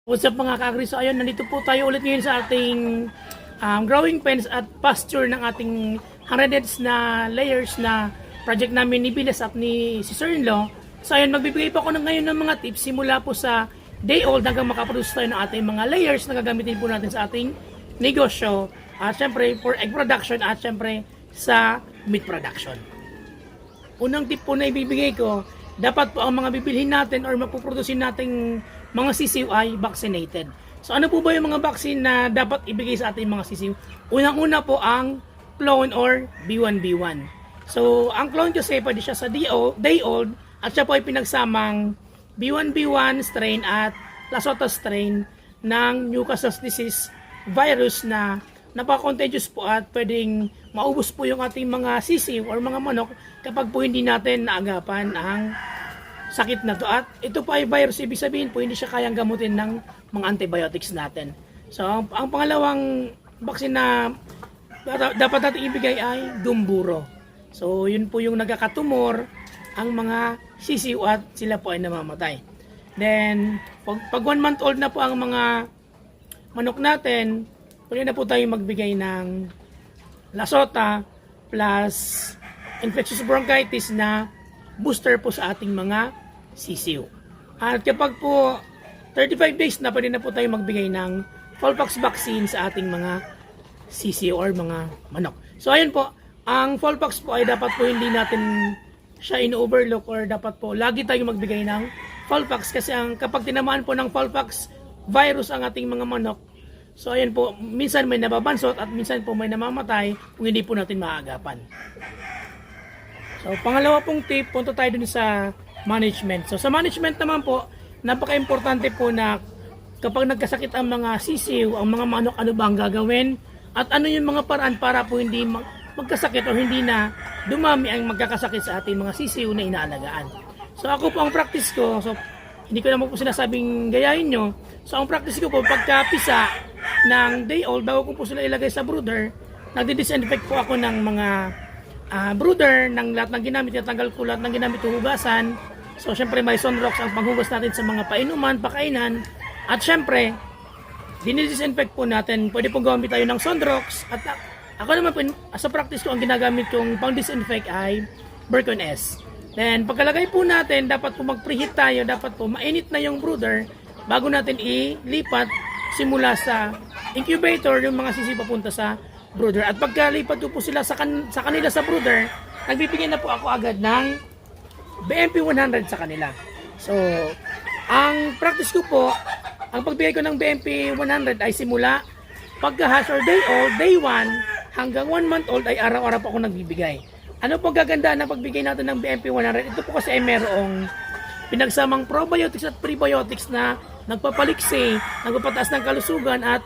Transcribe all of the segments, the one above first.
What's up mga ka-agri? So ayun, nandito po tayo ulit ngayon sa ating growing pens at pasture ng ating hundreds na layers na project namin ni Biles at ni sister-in-law. So ayun, magbibigay po ako ngayon ng mga tips simula po sa day old hanggang makaproduce tayo ng ating mga layers na gagamitin po natin sa ating negosyo. At syempre for egg production at syempre sa meat production. Unang tip po na ibibigay ko, dapat po ang mga bibilhin natin or mapuprodusin nating mga sisiw ay vaccinated. So ano po ba yung mga vaccine na dapat ibigay sa ating mga sisiw? Unang-una po ang clone or B1B1. So ang clone kasi pwede siya sa day old at siya po ay pinagsamang B1B1 strain at Lasota strain ng Newcastle disease virus na napaka-contagious po at pwedeng maubos po yung ating mga sisiw or mga manok kapag po hindi natin naagapan ang sakit na to. At ito po ay virus, ibig sabihin po hindi siya kayang gamutin ng mga antibiotics natin. So ang pangalawang vaccine na dapat natin ibigay ay Dumburo. So yun po yung nagkakatumor ang mga sisiw at sila po ay namamatay. Then pag 1 month old na po ang mga manok natin, pwede na po tayo magbigay ng Lasota plus infectious bronchitis na booster po sa ating mga sisiw. At kapag po 35 days na, pwede na po tayo magbigay ng Fowlpox vaccine sa ating mga sisiw or mga manok. So ayun po, ang Fowlpox po ay dapat po hindi natin siya in-overlook or dapat po lagi tayo magbigay ng Fowlpox kasi kapag tinamaan po ng Fowlpox virus ang ating mga manok, so ayun po, minsan may nababansot at minsan po may namamatay kung hindi po natin maagapan. So, pangalawa pong tip, punta tayo dun sa management. So, sa management naman po, napaka-importante po na kapag nagkasakit ang mga sisiw, ang mga manok, ano ba ang gagawin? At ano yung mga paraan para po hindi magkasakit o hindi na dumami ang magkakasakit sa ating mga sisiw na inaalagaan. So, ako po ang practice ko, so hindi ko naman po sinasabing gayahin nyo. So, ang practice ko po, pagkapisa ng day old, bago ko po sila ilagay sa brooder, nagdi-disinfect po ako ng mga brooder ng lahat ng ginamit, natanggal ko lahat ng ginamit hugasan. So syempre may Sunrox ang panghugas natin sa mga painuman, pakainan. At syempre, dinidisinfect po natin. Pwede pong gumamit tayo ng Sunrox. At ako naman po, sa practice ko, ang ginagamit kong pang-disinfect ay Berkon S. Then pagkalagay po natin, dapat po mag-preheat tayo, dapat po mainit na yung brooder bago natin ilipat simula sa incubator yung mga sisi papunta sa brooder. At pagkalipat po sila sa kanila sa brooder, nagbibigay na po ako agad ng BMP 100 sa kanila. So, ang practice ko po, ang pagbigay ko ng BMP 100 ay simula pagka-hatch or day old, day 1 hanggang 1 month old ay araw-araw po ako nagbibigay. Ano po gaganda na pagbigay natin ng BMP 100? Ito po kasi ay merong pinagsamang probiotics at prebiotics na nagpapaliksi, nagpapataas ng kalusugan at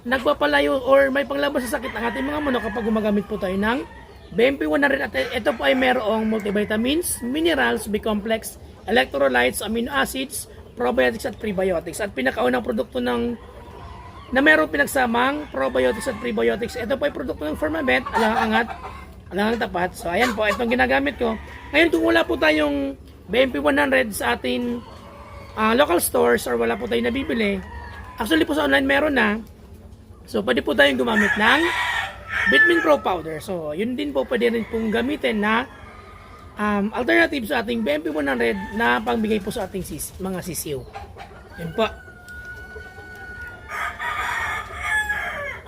nagpapalayo or may panglabas sa sakit ng ating mga manok kapag gumagamit po tayo ng BMP 100. At ito po ay merong multivitamins, minerals, B-complex, electrolytes, amino acids, probiotics at prebiotics. At pinakaunang produkto na merong pinagsamang probiotics at prebiotics, ito po ay produkto ng Firmabet, alang-angat, alang tapat. So ayan po, itong ginagamit ko. Ngayon kung wala po tayong BMP 100 sa ating local stores or wala po tayong nabibili, actually po sa online meron na. So, pwede po tayong gumamit ng Vitamin Pro Powder. So, yun din po pwede rin pong gamitin na alternative sa ating BMP 100 na pangbigay po sa ating mga sisiw. Yun po.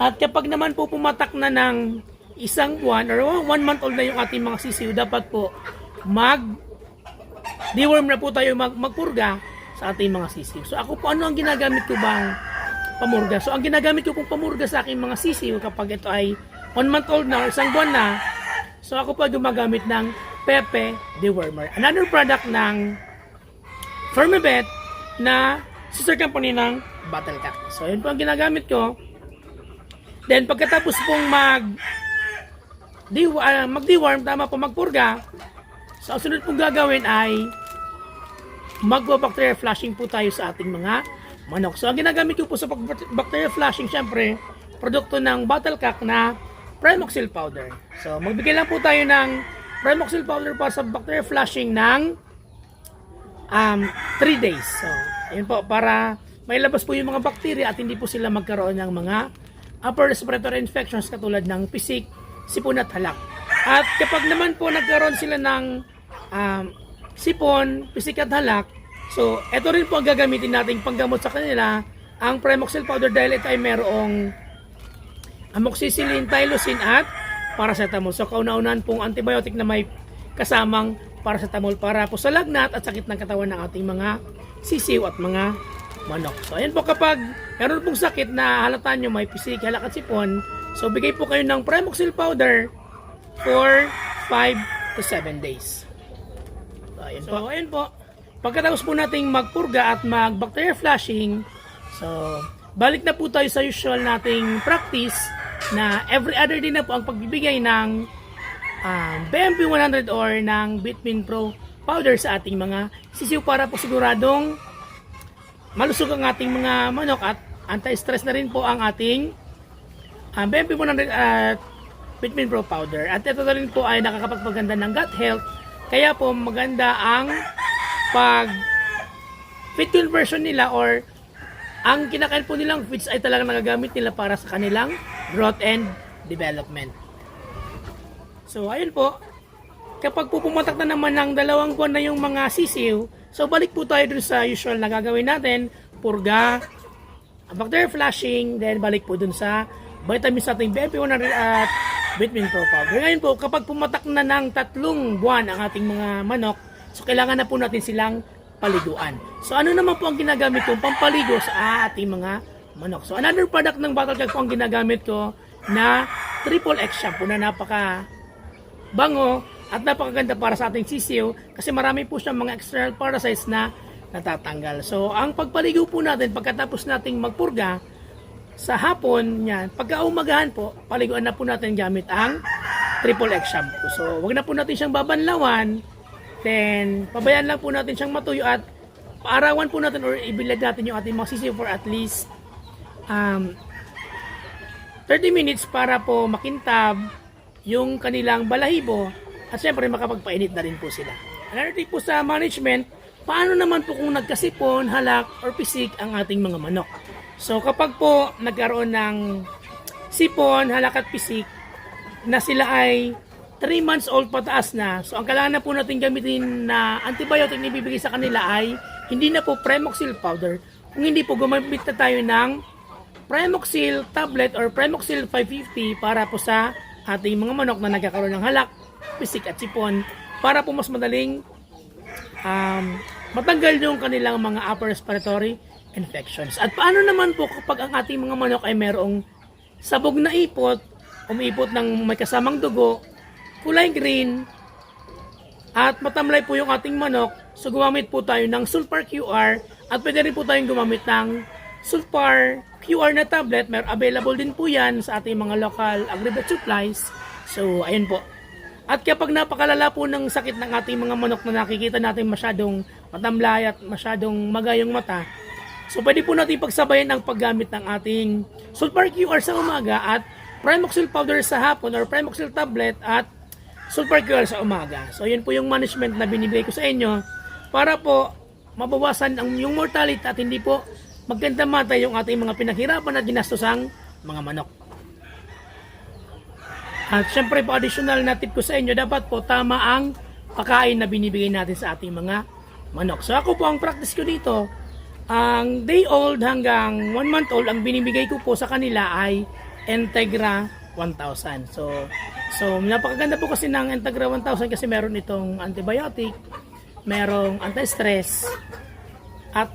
At kapag naman po pumatak na ng isang buwan or 1 month old na yung ating mga sisiw, dapat po deworm na po tayo magpurga sa ating mga sisiw. So, ako po, ano ang ginagamit ko bang pamurga? So ang ginagamit ko pong pamurga sa aking mga sisiw kapag ito ay 1 month old na or isang buwan na, so ako po gumagamit ng Pepe Dewormer, another product ng Firmabet na sister company ng Battlecat. So yun po ang ginagamit ko. Then pagkatapos pong mag-deworm, tama po magpurga, so ang sunod pong gagawin ay magbo-bacteria flushing po tayo sa ating mga manok. So ang ginagamit ko po sa bacteria flushing, syempre, produkto ng Battlecat na Primoxil powder. So magbigay lang po tayo ng Primoxil powder para sa bacteria flushing ng 3 days. So ayun po, para may labas po yung mga bacteria at hindi po sila magkaroon ng mga upper respiratory infections katulad ng pisik, sipon at halak. At kapag naman po nagkaroon sila ng sipon, pisik at halak, so ito rin po ang gagamitin nating panggamot sa kanila, ang Premoxil powder, dahil ito ay merong amoxicillin, tylosin at paracetamol. So kauna-unahan pong antibiotic na may kasamang paracetamol para po sa lagnat at sakit ng katawan ng ating mga sisiw at mga manok. So ayan po, kapag meron pong sakit na halata nyo may pisik, halak at sipon, so bigay po kayo ng Premoxil powder for 5 to 7 days. So ayan po. Pagkatapos po nating magpurga at mag-bacteria flushing, so balik na po tayo sa usual nating practice na every other day na po ang pagbibigay ng BMP 100 or ng Bitmin Pro powder sa ating mga sisiw para po siguradong malusog ang ating mga manok at anti-stress na rin po ang ating BMP 100 at Bitmin Pro powder. At ito na rin po ay nakakapagpaganda ng gut health, kaya po maganda ang pag feed conversion nila, or ang kinakain po nilang feeds ay talagang nagagamit nila para sa kanilang growth and development. So ayun po, kapag po pumatak na naman ng 2 buwan na yung mga sisiw, so balik po tayo dun sa usual na gagawin natin, purga, bacteria flushing, then balik po dun sa vitamins nating BMP 100 at Bitmin Pro powder. Ngayon po, kapag pumatak na ng 3 buwan ang ating mga manok, so kailangan na po natin silang paliguan. So ano naman po ang ginagamit kong pampaligo sa ating mga manok? So another product ng Battlecare po ang ginagamit ko na Triple X shampoo na napaka bango at napakaganda para sa ating sisiw kasi marami po siyang mga external parasites na natatanggal. So ang pagpaligo po natin pagkatapos nating magpurga sa hapon yan, pagkaumagahan po, paliguan na po natin gamit ang Triple X shampoo. So wag na po natin siyang babanlawan. Then, pabayaan lang po natin siyang matuyo at paarawan po natin or ibilad natin yung ating mga sisiw for at least 30 minutes para po makintab yung kanilang balahibo at syempre makapagpainit na rin po sila. Another tip po sa management, paano naman po kung nagkasipon, halak, or pisik ang ating mga manok? So, kapag po nagkaroon ng sipon, halak at pisik na sila ay 3 months old pataas na, so ang kailangan na po natin gamitin na antibiotic na ibibigay sa kanila ay hindi na po Premoxil powder, kung hindi po gumamit na tayo ng Premoxil tablet or Premoxil 550 para po sa ating mga manok na nagkakaroon ng halak, pisik at sipon para po mas madaling matanggal yung kanilang mga upper respiratory infections. At paano naman po kapag ang ating mga manok ay merong sabog na ipot, umiipot ng may kasamang dugo, kulay green, at matamlay po yung ating manok, so gumamit po tayo ng Sulfar QR at pwede rin po tayong gumamit ng Sulfar QR na tablet. Available din po yan sa ating mga local agri-vet supplies. So ayun po. At kapag napakalala po ng sakit ng ating mga manok na nakikita natin masyadong matamlay at masyadong magayong mata, so pwede po natin pagsabayan ang paggamit ng ating Sulfar QR sa umaga at Premoxil powder sa hapon or Premoxil tablet at Sulfar QR sa umaga. So yun po yung management na binibigay ko sa inyo para po mabawasan yung mortality at hindi po magganda matay yung ating mga pinaghirapan at ginastosang mga manok. At syempre po additional na tip ko sa inyo, dapat po tama ang pagkain na binibigay natin sa ating mga manok. So ako po ang practice ko dito, ang day old hanggang 1 month old, ang binibigay ko po sa kanila ay Integra 1000. So napakaganda po kasi ng Integra 1000 kasi meron itong antibiotic, merong anti-stress, at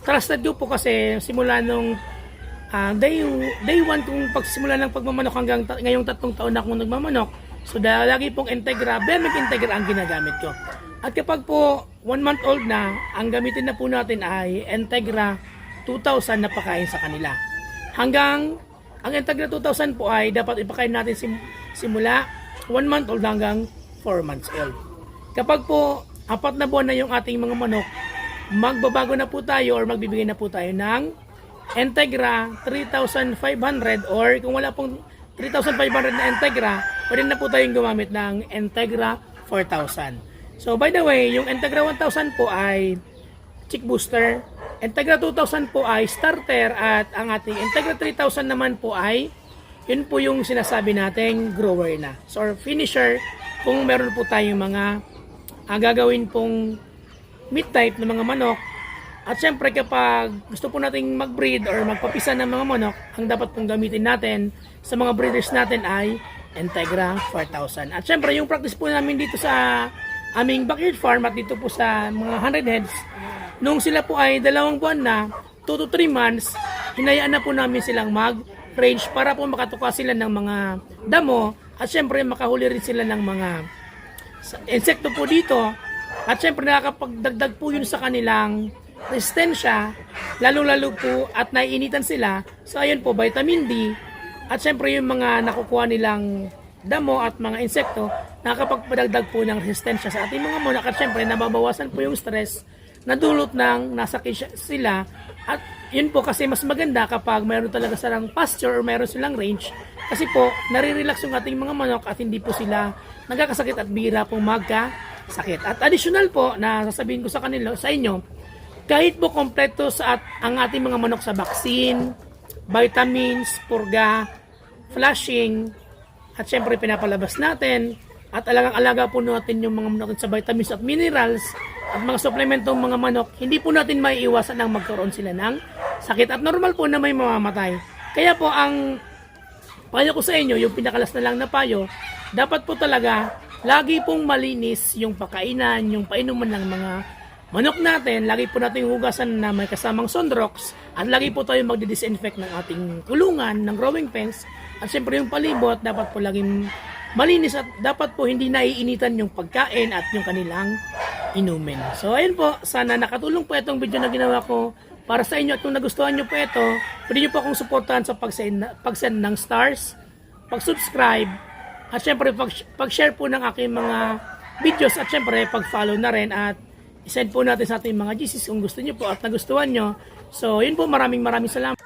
trusted ko po kasi simula nung day 1 kung pagsimula ng pagmamanok hanggang ngayong 3 taon na akong nagmamanok. So lagi pong Integra, Bemec Integra ang ginagamit ko. At kapag po 1 month old na, ang gamitin na po natin ay Integra 2000 na pakain sa kanila. Hanggang ang Integra 2000 po ay dapat ipakain natin simula 1 month old hanggang 4 months old. Kapag po 4 na buwan na yung ating mga manok, magbabago na po tayo or magbibigay na po tayo ng Integra 3500, or kung wala pong 3500 na Integra, pwede na po tayong gumamit ng Integra 4000. So by the way, yung Integra 1000 po ay chick booster Integra 2000 po ay starter at ang ating Integra 3000 naman po ay yun po yung sinasabi nating grower na. So or finisher kung meron po tayong mga gagawin pong meat type ng mga manok. At syempre kapag gusto po nating mag-breed or magpapisa ng mga manok, ang dapat pong gamitin natin sa mga breeders natin ay Integra 4000. At syempre yung practice po namin dito sa aming backyard farm at dito po sa mga 100 heads, nung sila po ay 2 buwan na, 2 to 3 months, hinayaan na po namin silang mag-range para po makatuka sila ng mga damo at syempre makahuli rin sila ng mga insekto po dito. At syempre nakakapagdagdag po yun sa kanilang resistensya, lalo-lalo po at naiinitan sila. So ayun po, vitamin D at syempre yung mga nakukuha nilang damo at mga insekto, nakakapagpadagdag po ng resistensya sa ating mga manok at syempre nababawasan po yung stress na dulot ng nasakit sila. At yun po kasi mas maganda kapag mayroon talaga silang pasture or mayroon silang range kasi po nare-relax yung ating mga manok at hindi po sila nagkakasakit at bihira pong magkasakit. At additional po na sasabihin ko sa kanila, sa inyo, kahit po kompleto sa ang ating mga manok sa vaccine, vitamins, purga, flushing, at syempre pinapalabas natin, at alagang-alaga po natin yung mga manok sa vitamins at minerals, at mga supplementong mga manok, hindi po natin maiiwasan ang magkaroon sila ng sakit. At normal po na may mamamatay. Kaya po ang payo ko sa inyo, yung pinakalas na lang na payo, dapat po talaga lagi pong malinis yung pakainan, yung painuman ng mga manok natin. Lagi po natin hugasan na may kasamang Sunrox at lagi po tayo magdi-disinfect ng ating kulungan, ng growing pens. At syempre yung palibot dapat po laging malinis at dapat po hindi naiinitan yung pagkain at yung kanilang inumin. So ayun po, sana nakatulong po itong video na ginawa ko para sa inyo at kung nagustuhan nyo po ito, pwede nyo po akong supportahan sa pag-send ng stars, pag-subscribe, at syempre pag-share po ng aking mga videos at syempre pag-follow na rin at isend po natin sa ating mga GCs kung gusto nyo po at nagustuhan nyo. So yun po, maraming salamat.